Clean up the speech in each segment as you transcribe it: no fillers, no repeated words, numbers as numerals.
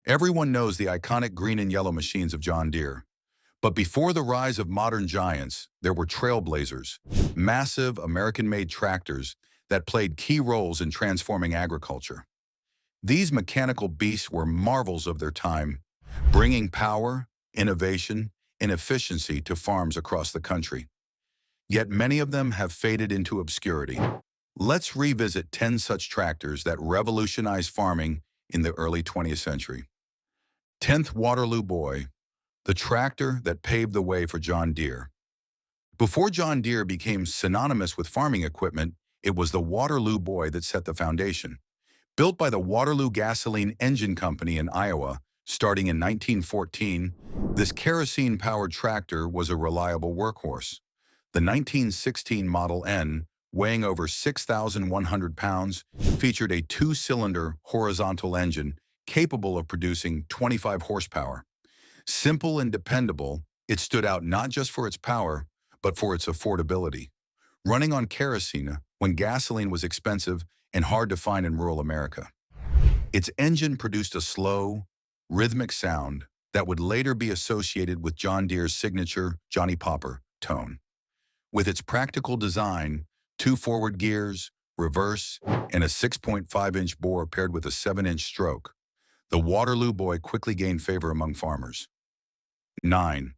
Everyone knows the iconic green and yellow machines of John Deere. But before the rise of modern giants, there were trailblazers, massive American-made tractors that played key roles in transforming agriculture. These mechanical beasts were marvels of their time, bringing power, innovation, and efficiency to farms across the country. Yet many of them have faded into obscurity. Let's revisit 10 such tractors that revolutionized farming in the early 20th century. 10th Waterloo Boy, the tractor that paved the way for John Deere. Before John Deere became synonymous with farming equipment, it was the Waterloo Boy that set the foundation. Built by the Waterloo Gasoline Engine Company in Iowa, starting in 1914, this kerosene-powered tractor was a reliable workhorse. The 1916 Model N, weighing over 6,100 pounds, featured a two-cylinder horizontal engine capable of producing 25 horsepower. Simple and dependable, it stood out not just for its power, but for its affordability. Running on kerosene when gasoline was expensive and hard to find in rural America. Its engine produced a slow, rhythmic sound that would later be associated with John Deere's signature Johnny Popper tone. With its practical design, two forward gears, reverse, and a 6.5-inch bore paired with a 7-inch stroke, the Waterloo Boy quickly gained favor among farmers. 9.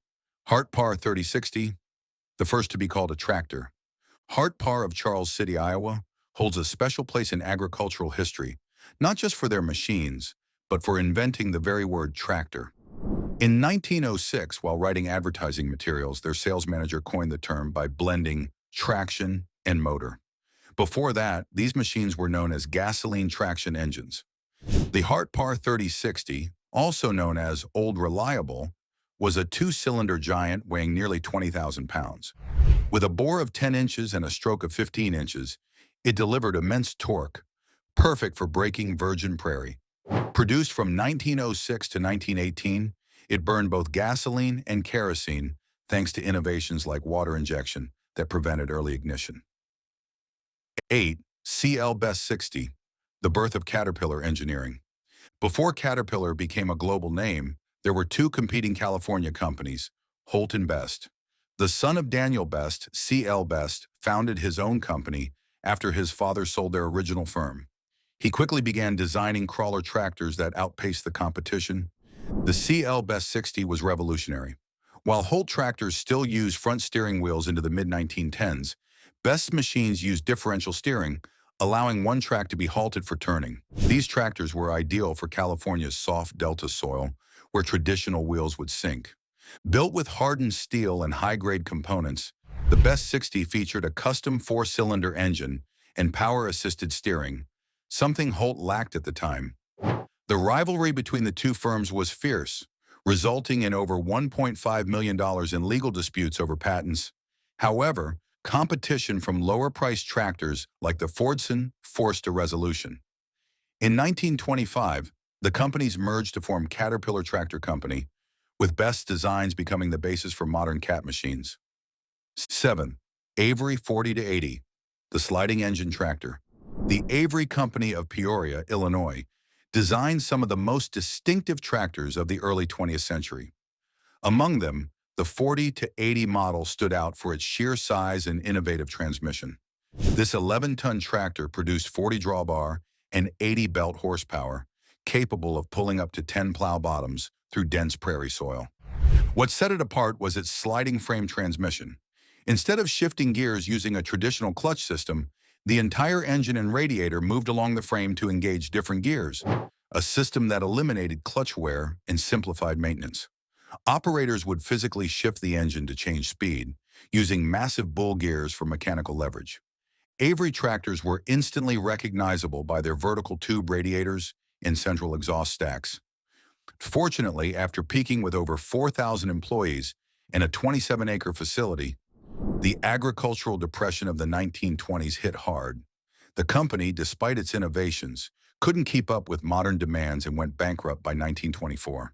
Hart Parr 3060, the first to be called a tractor. Hart Parr of Charles City, Iowa, holds a special place in agricultural history, not just for their machines, but for inventing the very word tractor. In 1906, while writing advertising materials, their sales manager coined the term by blending traction and motor. Before that, these machines were known as gasoline traction engines. The Hart Parr 3060, also known as Old Reliable, was a two-cylinder giant weighing nearly 20,000 pounds. With a bore of 10 inches and a stroke of 15 inches, it delivered immense torque, perfect for breaking virgin prairie. Produced from 1906 to 1918, it burned both gasoline and kerosene thanks to innovations like water injection that prevented early ignition. 8. CL Best 60, the birth of Caterpillar engineering. Before Caterpillar became a global name, there were two competing California companies, Holt and Best. The son of Daniel Best, C.L. Best, founded his own company after his father sold their original firm. He quickly began designing crawler tractors that outpaced the competition. The C.L. Best 60 was revolutionary. While Holt tractors still used front steering wheels into the mid-1910s, Best's machines used differential steering, allowing one track to be halted for turning. These tractors were ideal for California's soft delta soil, where traditional wheels would sink. Built with hardened steel and high-grade components, the Best 60 featured a custom four-cylinder engine and power-assisted steering, something Holt lacked at the time. The rivalry between the two firms was fierce, resulting in over $1.5 million in legal disputes over patents. However, competition from lower-priced tractors like the Fordson forced a resolution. In 1925, the companies merged to form Caterpillar Tractor Company, with Best's designs becoming the basis for modern Cat machines. 7. Avery 40-80, the sliding engine tractor. The Avery Company of Peoria, Illinois, designed some of the most distinctive tractors of the early 20th century. Among them, the 40-80 model stood out for its sheer size and innovative transmission. This 11-ton tractor produced 40 drawbar and 80 belt horsepower, capable of pulling up to 10 plow bottoms through dense prairie soil. What set it apart was its sliding frame transmission. Instead of shifting gears using a traditional clutch system, the entire engine and radiator moved along the frame to engage different gears, a system that eliminated clutch wear and simplified maintenance. Operators would physically shift the engine to change speed, using massive bull gears for mechanical leverage. Avery tractors were instantly recognizable by their vertical tube radiators and central exhaust stacks. Fortunately, after peaking with over 4,000 employees and a 27-acre facility, the agricultural depression of the 1920s hit hard. The company, despite its innovations, couldn't keep up with modern demands and went bankrupt by 1924.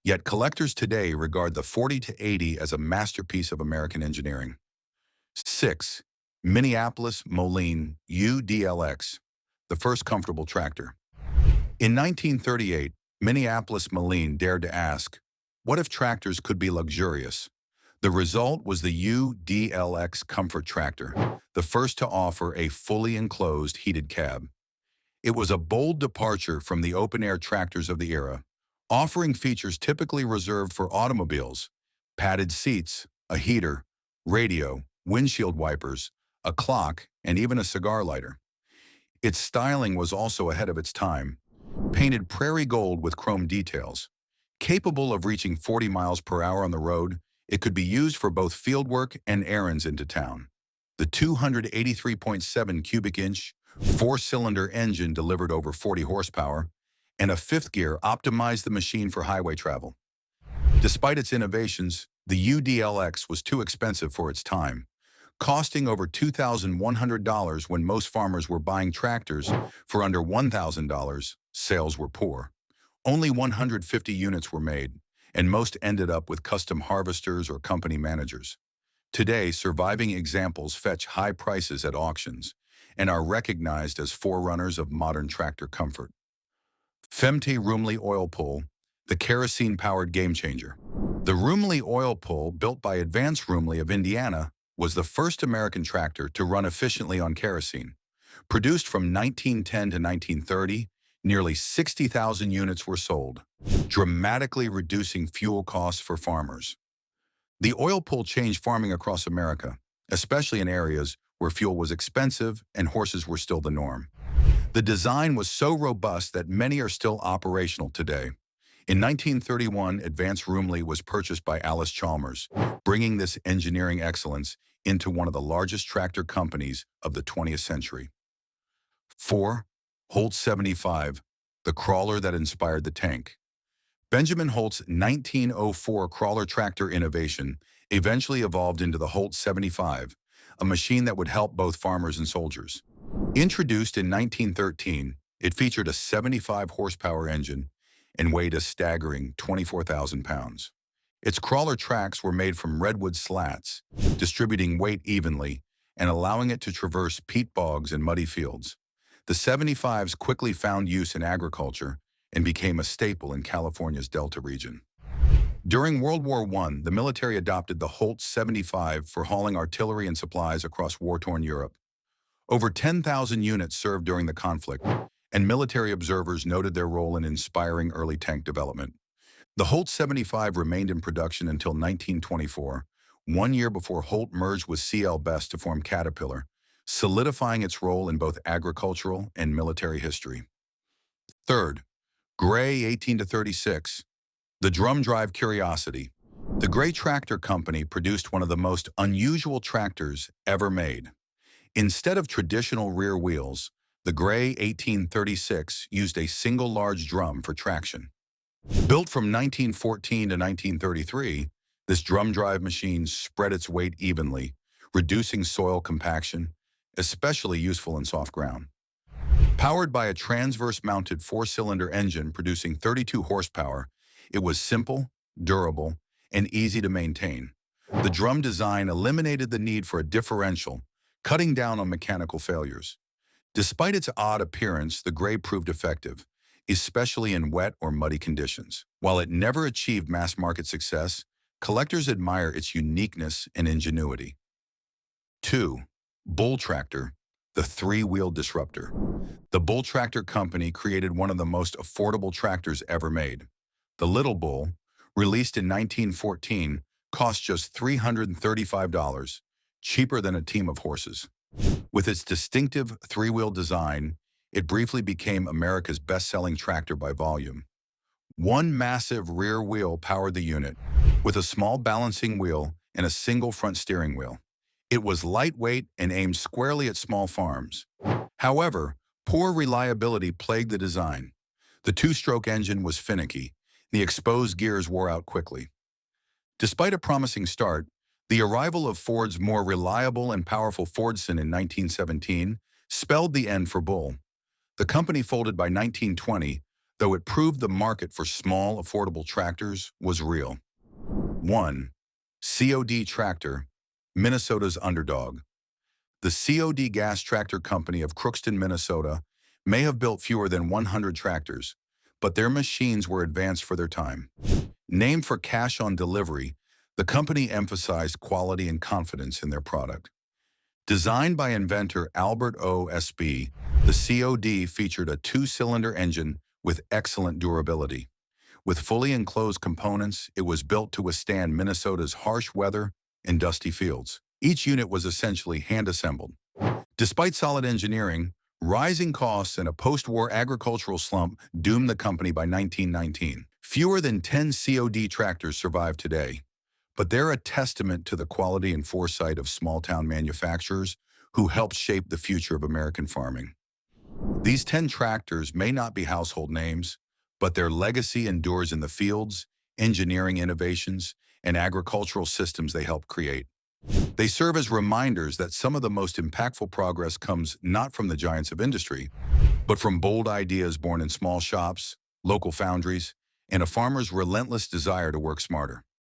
Yet collectors today regard the 40-80 as a masterpiece of American engineering. 6. Minneapolis Moline UDLX, the first comfortable tractor. In 1938, Minneapolis Moline dared to ask, what if tractors could be luxurious? The result was the UDLX Comfort Tractor, the first to offer a fully enclosed heated cab. It was a bold departure from the open-air tractors of the era, offering features typically reserved for automobiles: padded seats, a heater, radio, windshield wipers, a clock, and even a cigar lighter. Its styling was also ahead of its time, painted prairie gold with chrome details. Capable of reaching 40 miles per hour on the road, it could be used for both fieldwork and errands into town. The 283.7 cubic inch, four-cylinder engine delivered over 40 horsepower, and a fifth gear optimized the machine for highway travel. Despite its innovations, the UDLX was too expensive for its time, costing over $2,100 when most farmers were buying tractors for under $1,000. Sales were poor. Only 150 units were made, and most ended up with custom harvesters or company managers. Today, surviving examples fetch high prices at auctions and are recognized as forerunners of modern tractor comfort. Femte Roomley Oil Pull, the kerosene-powered game-changer. The Roomley Oil Pull, built by Advance Roomley of Indiana, was the first American tractor to run efficiently on kerosene. Produced from 1910 to 1930, nearly 60,000 units were sold, dramatically reducing fuel costs for farmers. The oil pull changed farming across America, especially in areas where fuel was expensive and horses were still the norm. The design was so robust that many are still operational today. In 1931, Advance Roomley was purchased by Alice Chalmers, bringing this engineering excellence into one of the largest tractor companies of the 20th century. 4. Holt 75, the crawler that inspired the tank. Benjamin Holt's 1904 crawler tractor innovation eventually evolved into the Holt 75, a machine that would help both farmers and soldiers. Introduced in 1913, it featured a 75 horsepower engine and weighed a staggering 24,000 pounds. Its crawler tracks were made from redwood slats, distributing weight evenly and allowing it to traverse peat bogs and muddy fields. The 75s quickly found use in agriculture and became a staple in California's Delta region. During World War I, the military adopted the Holt 75 for hauling artillery and supplies across war-torn Europe. Over 10,000 units served during the conflict, and military observers noted their role in inspiring early tank development. The Holt 75 remained in production until 1924, 1 year before Holt merged with CL Best to form Caterpillar, solidifying its role in both agricultural and military history. Third, Gray 18-36, the drum drive curiosity. The Gray Tractor Company produced one of the most unusual tractors ever made. Instead of traditional rear wheels, the Gray 1836 used a single large drum for traction. Built from 1914 to 1933, this drum drive machine spread its weight evenly, reducing soil compaction, especially useful in soft ground. Powered by a transverse-mounted four-cylinder engine producing 32 horsepower, it was simple, durable, and easy to maintain. The drum design eliminated the need for a differential, cutting down on mechanical failures. Despite its odd appearance, the Gray proved effective, especially in wet or muddy conditions. While it never achieved mass-market success, collectors admire its uniqueness and ingenuity. 2. Bull Tractor, the three-wheel disruptor. The Bull Tractor Company created one of the most affordable tractors ever made. The Little Bull, released in 1914, cost just $335, cheaper than a team of horses. With its distinctive three-wheel design, it briefly became America's best-selling tractor by volume. One massive rear wheel powered the unit, with a small balancing wheel and a single front steering wheel. It was lightweight and aimed squarely at small farms. However, poor reliability plagued the design. The two-stroke engine was finicky. The exposed gears wore out quickly. Despite a promising start, the arrival of Ford's more reliable and powerful Fordson in 1917 spelled the end for Bull. The company folded by 1920, though it proved the market for small, affordable tractors was real. 1. COD Tractor, Minnesota's underdog. The COD Gas Tractor Company of Crookston, Minnesota, may have built fewer than 100 tractors, but their machines were advanced for their time. Named for cash on delivery, the company emphasized quality and confidence in their product. Designed by inventor Albert O.S.B., the COD featured a two-cylinder engine with excellent durability. With fully enclosed components, it was built to withstand Minnesota's harsh weather and dusty fields. Each unit was essentially hand-assembled. Despite solid engineering, rising costs and a post-war agricultural slump doomed the company by 1919. Fewer than 10 COD tractors survive today, but they're a testament to the quality and foresight of small-town manufacturers who helped shape the future of American farming. These 10 tractors may not be household names, but their legacy endures in the fields, engineering innovations, and agricultural systems they helped create. They serve as reminders that some of the most impactful progress comes not from the giants of industry, but from bold ideas born in small shops, local foundries, and a farmer's relentless desire to work smarter.